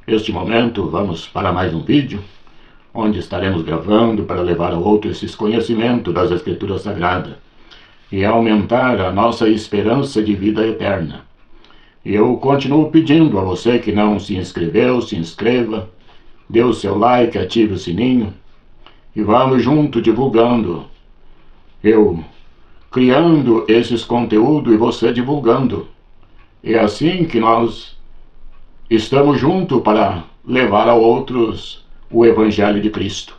Este momento vamos para mais um vídeo, onde estaremos gravando para levar a outros esses conhecimentos das Escrituras Sagradas e aumentar a nossa esperança de vida eterna. E eu continuo pedindo a você que não se inscreveu, se inscreva, dê o seu like, ative o sininho e vamos junto divulgando. Eu criando esses conteúdos e você divulgando. É assim que nós estamos juntos para levar a outros o Evangelho de Cristo.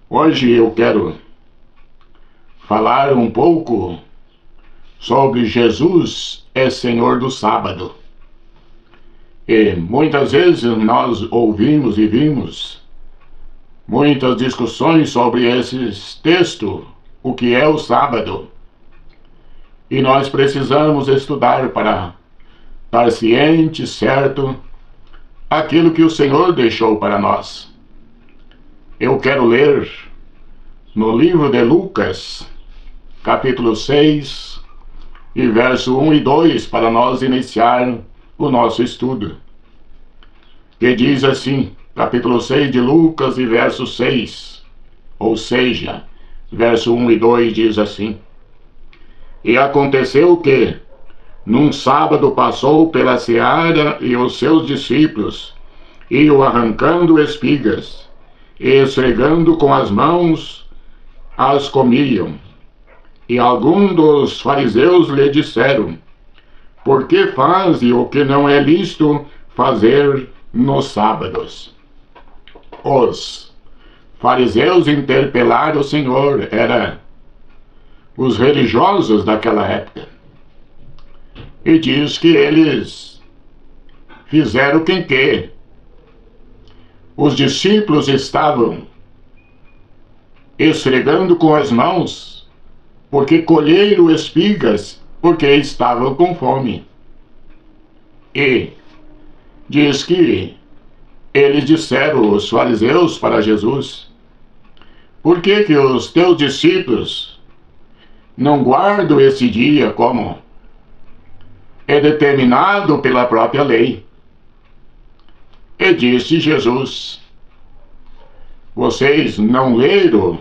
Hoje eu quero falar um pouco sobre Jesus é Senhor do sábado. E muitas vezes nós ouvimos e vimos muitas discussões sobre esses textos, o que é o sábado. E nós precisamos estudar para estar ciente, certo, aquilo que o Senhor deixou para nós. Eu quero ler no livro de Lucas, capítulo 6, e verso 1 e 2, para nós iniciar o nosso estudo. Que diz assim, capítulo 6 de Lucas e verso 6, ou seja, verso 1 e 2 diz assim: E aconteceu que, num sábado passou pela seara e os seus discípulos iam arrancando espigas, e esfregando com as mãos, as comiam. E alguns dos fariseus lhe disseram: Por que faze o que não é lícito fazer nos sábados? Os fariseus interpelaram o Senhor, eram os religiosos daquela época. E diz que eles fizeram o que? Os discípulos estavam esfregando com as mãos, porque colheram espigas, porque estavam com fome. E diz que eles disseram, os fariseus, para Jesus: Por que os teus discípulos não guardam esse dia como é determinado pela própria lei? E disse Jesus: Vocês não leram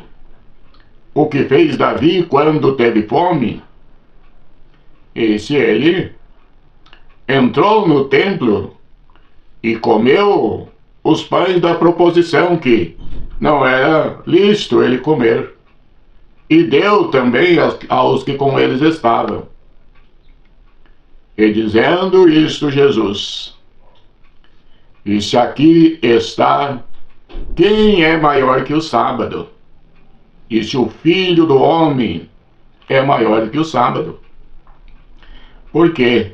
o que fez Davi quando teve fome? E se ele entrou no templo e comeu os pães da proposição, que não era lícito ele comer, e deu também aos que com eles estavam. E dizendo isto, Jesus: E se aqui está, quem é maior que o sábado? E se o Filho do Homem é maior que o sábado? Porque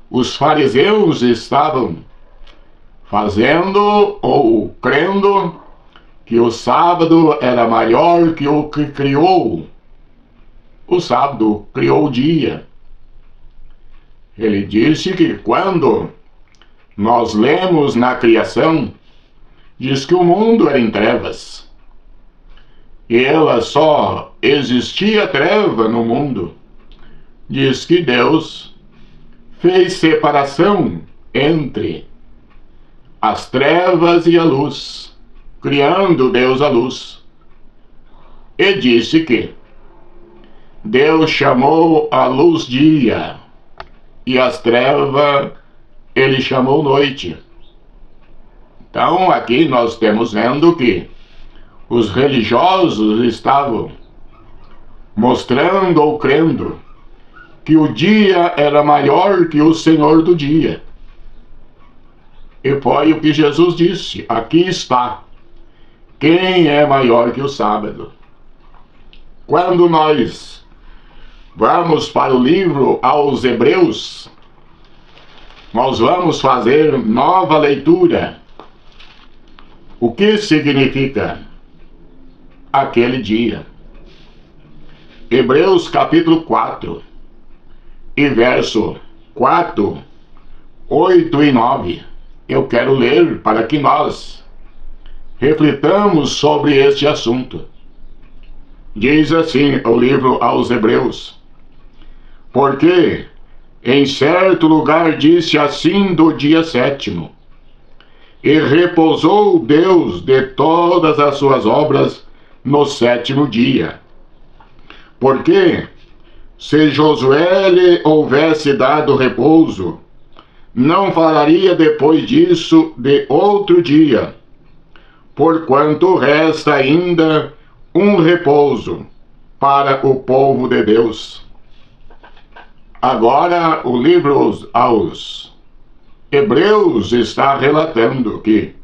os fariseus estavam fazendo ou crendo que o sábado era maior que o que criou. O sábado criou o dia. Ele disse que quando nós lemos na criação, diz que o mundo era em trevas. E ela só existia treva no mundo. Diz que Deus fez separação entre as trevas e a luz, criando Deus a luz. E disse que Deus chamou a luz dia, e as trevas ele chamou noite. Então aqui nós temos vendo que os religiosos estavam mostrando ou crendo que o dia era maior que o Senhor do dia. E foi o que Jesus disse: Aqui está, quem é maior que o sábado? Quando nós vamos para o livro aos Hebreus, nós vamos fazer nova leitura. O que significa aquele dia? Hebreus capítulo 4 e verso 4, 8 e 9. Eu quero ler para que nós reflitamos sobre este assunto. Diz assim o livro aos Hebreus: Porque em certo lugar disse assim do dia sétimo: E repousou Deus de todas as suas obras no 7º dia. Porque, se Josué lhe houvesse dado repouso, não falaria depois disso de outro dia, porquanto resta ainda um repouso para o povo de Deus. Agora, o livro aos Hebreus está relatando que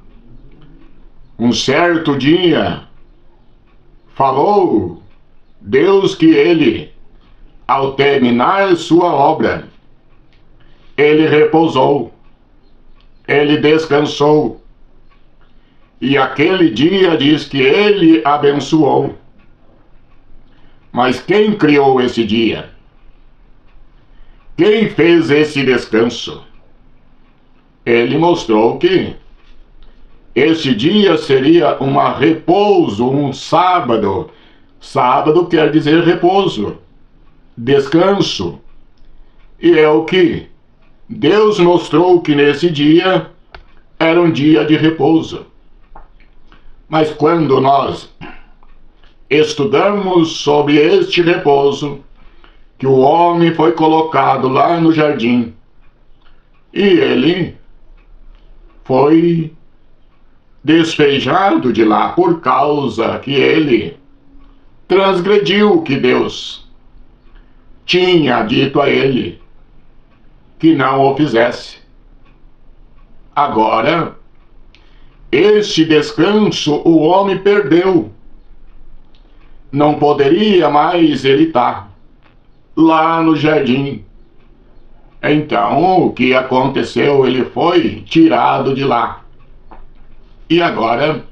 um certo dia falou Deus que ele, ao terminar sua obra, ele repousou, ele descansou, e aquele dia diz que ele abençoou. Mas quem criou esse dia? Quem fez esse descanso? Ele mostrou que esse dia seria um repouso, um sábado. Sábado quer dizer repouso, descanso. E é o que Deus mostrou que nesse dia era um dia de repouso. Mas quando nós estudamos sobre este repouso, que o homem foi colocado lá no jardim, e ele foi despejado de lá por causa que ele transgrediu o que Deus tinha dito a ele que não o fizesse. Agora, este descanso o homem perdeu. Não poderia mais ele estar lá no jardim. Então, o que aconteceu? Ele foi tirado de lá. E agora,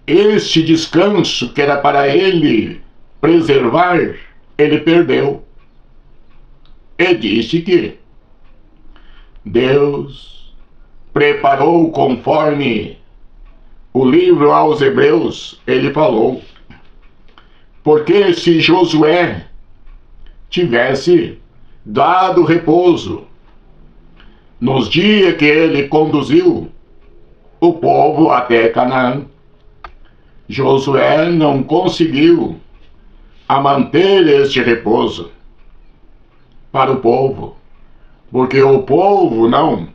este descanso que era para ele preservar, ele perdeu. E disse que Deus preparou conforme o livro aos Hebreus, ele falou. Porque se Josué tivesse dado repouso nos dias que ele conduziu o povo até Canaã, Josué não conseguiu a manter este repouso para o povo, porque o povo não,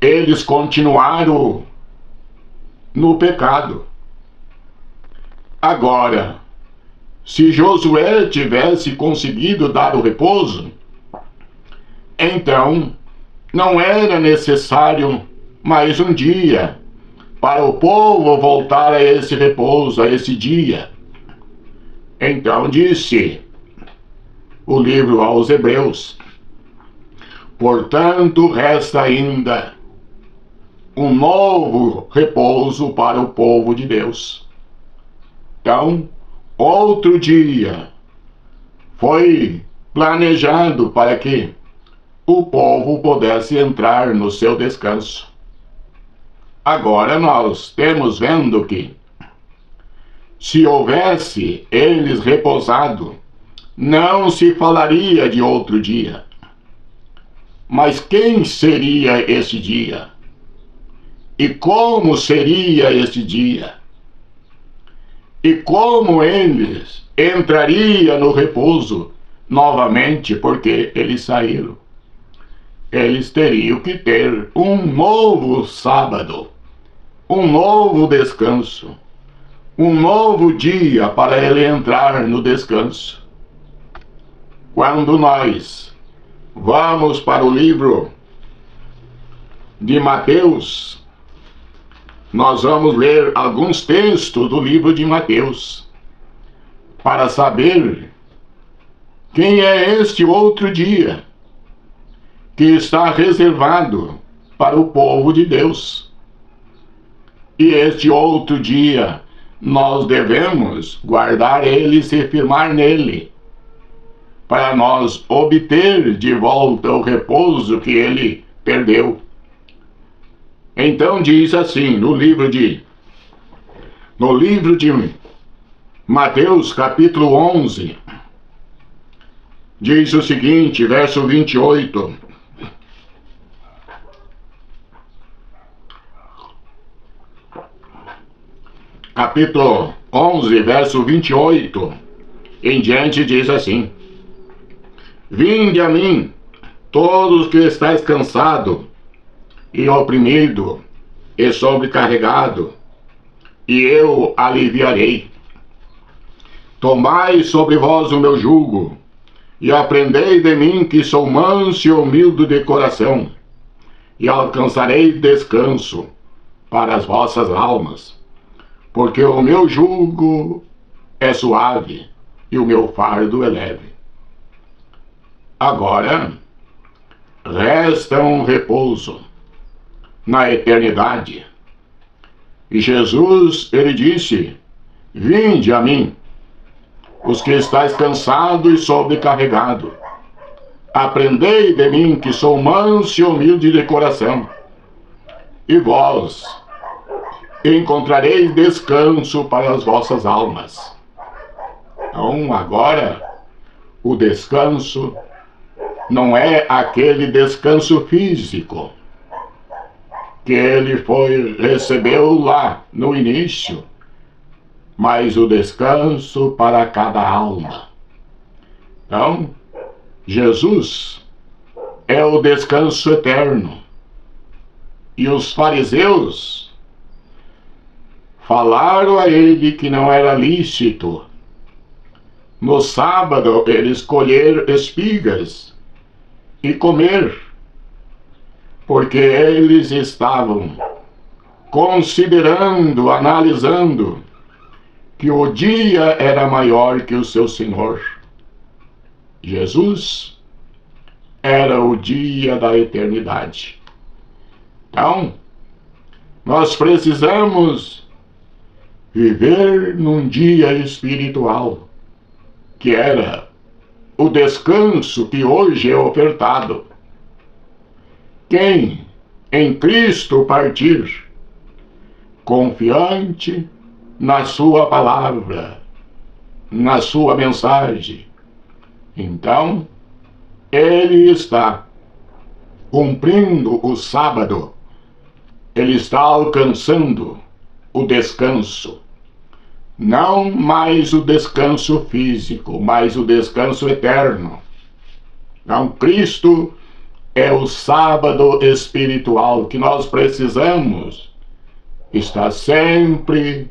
eles continuaram no pecado. Agora, se Josué tivesse conseguido dar o repouso, então não era necessário mais um dia para o povo voltar a esse repouso, a esse dia. Então disse o livro aos Hebreus: portanto, resta ainda um novo repouso para o povo de Deus. Então, outro dia foi planejado para que o povo pudesse entrar no seu descanso. Agora nós temos vendo que se houvesse eles repousado, não se falaria de outro dia. Mas quem seria esse dia? E como seria esse dia? E como eles entrariam no repouso novamente, porque eles saíram? Eles teriam que ter um novo sábado, um novo descanso, um novo dia para ele entrar no descanso. Quando nós vamos para o livro de Mateus, nós vamos ler alguns textos do livro de Mateus para saber quem é este outro dia que está reservado para o povo de Deus. E este outro dia nós devemos guardar ele e se firmar nele, para nós obter de volta o repouso que ele perdeu. Então diz assim, no livro de Mateus, capítulo 11, diz o seguinte, verso 28. capítulo 11, verso 28 em diante, diz assim: Vinde a mim, todos que estáis cansado e oprimido e sobrecarregado, e eu aliviarei. Tomai sobre vós o meu jugo, e aprendei de mim, que sou manso e humilde de coração, e alcançareis descanso para as vossas almas, porque o meu jugo é suave e o meu fardo é leve. Agora resta um repouso na eternidade. E Jesus, ele disse: Vinde a mim, os que estáis cansados e sobrecarregados. Aprendei de mim, que sou manso e humilde de coração, e vós encontrareis descanso para as vossas almas. Então, agora, o descanso não é aquele descanso físico que ele recebeu lá no início, mas o descanso para cada alma. Então, Jesus é o descanso eterno. E os fariseus falaram a ele que não era lícito no sábado eles colher espigas e comer, porque eles estavam considerando, analisando, que o dia era maior que o seu Senhor. Jesus era o dia da eternidade. Então, nós precisamos viver num dia espiritual, que era o descanso que hoje é ofertado. Quem em Cristo partir, confiante na sua palavra, na sua mensagem, então ele está cumprindo o sábado, ele está alcançando o descanso. Não mais o descanso físico, mas o descanso eterno. Então, Cristo é o sábado espiritual que nós precisamos estar sempre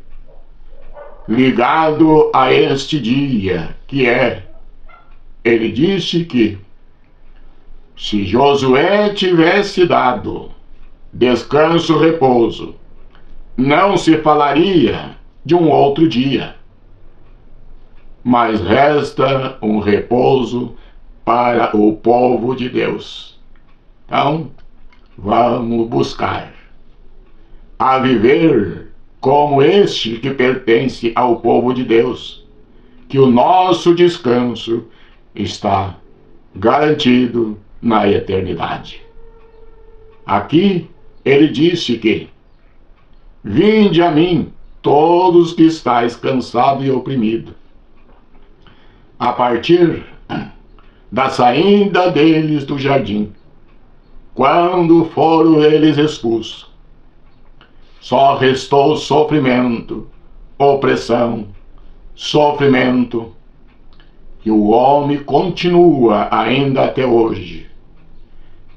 ligado a este dia, que é, ele disse que se Josué tivesse dado descanso, repouso, não se falaria de um outro dia, mas resta um repouso para o povo de Deus. Então, vamos buscar a viver como este que pertence ao povo de Deus, que o nosso descanso está garantido na eternidade. Aqui ele disse que: Vinde a mim, todos que estáis cansados e oprimidos. A partir da saída deles do jardim, quando foram eles expulsos, só restou sofrimento, opressão, sofrimento, e o homem continua ainda até hoje.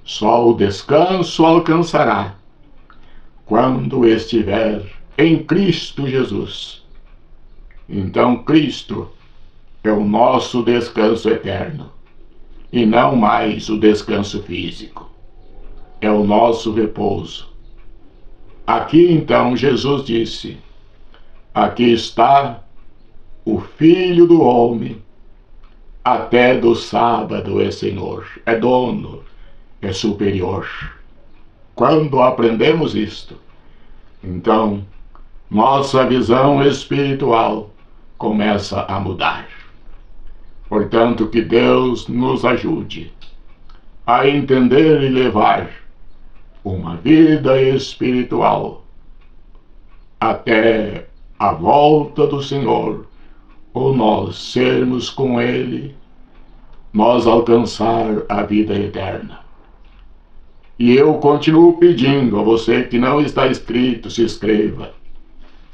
Só o descanso alcançará quando estiver em Cristo Jesus. Então Cristo é o nosso descanso eterno, e não mais o descanso físico. É o nosso repouso. Aqui então Jesus disse: Aqui está o Filho do Homem, até do sábado é Senhor, é dono, é superior. Quando aprendemos isto, então nossa visão espiritual começa a mudar. Portanto, que Deus nos ajude a entender e levar uma vida espiritual até a volta do Senhor, ou nós sermos com Ele, nós alcançar a vida eterna. E eu continuo pedindo a você que não está inscrito, se inscreva,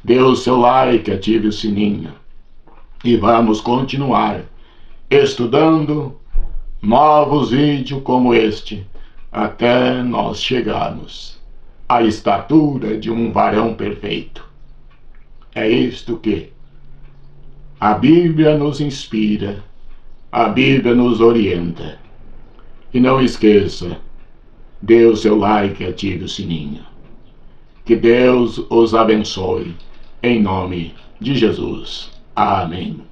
Dê o seu like, ative o sininho. E vamos continuar estudando novos vídeos como este, até nós chegarmos à estatura de um varão perfeito. É isto que a Bíblia nos inspira, a Bíblia nos orienta. E não esqueça, dê o seu like e ative o sininho. Que Deus os abençoe, em nome de Jesus. Amém.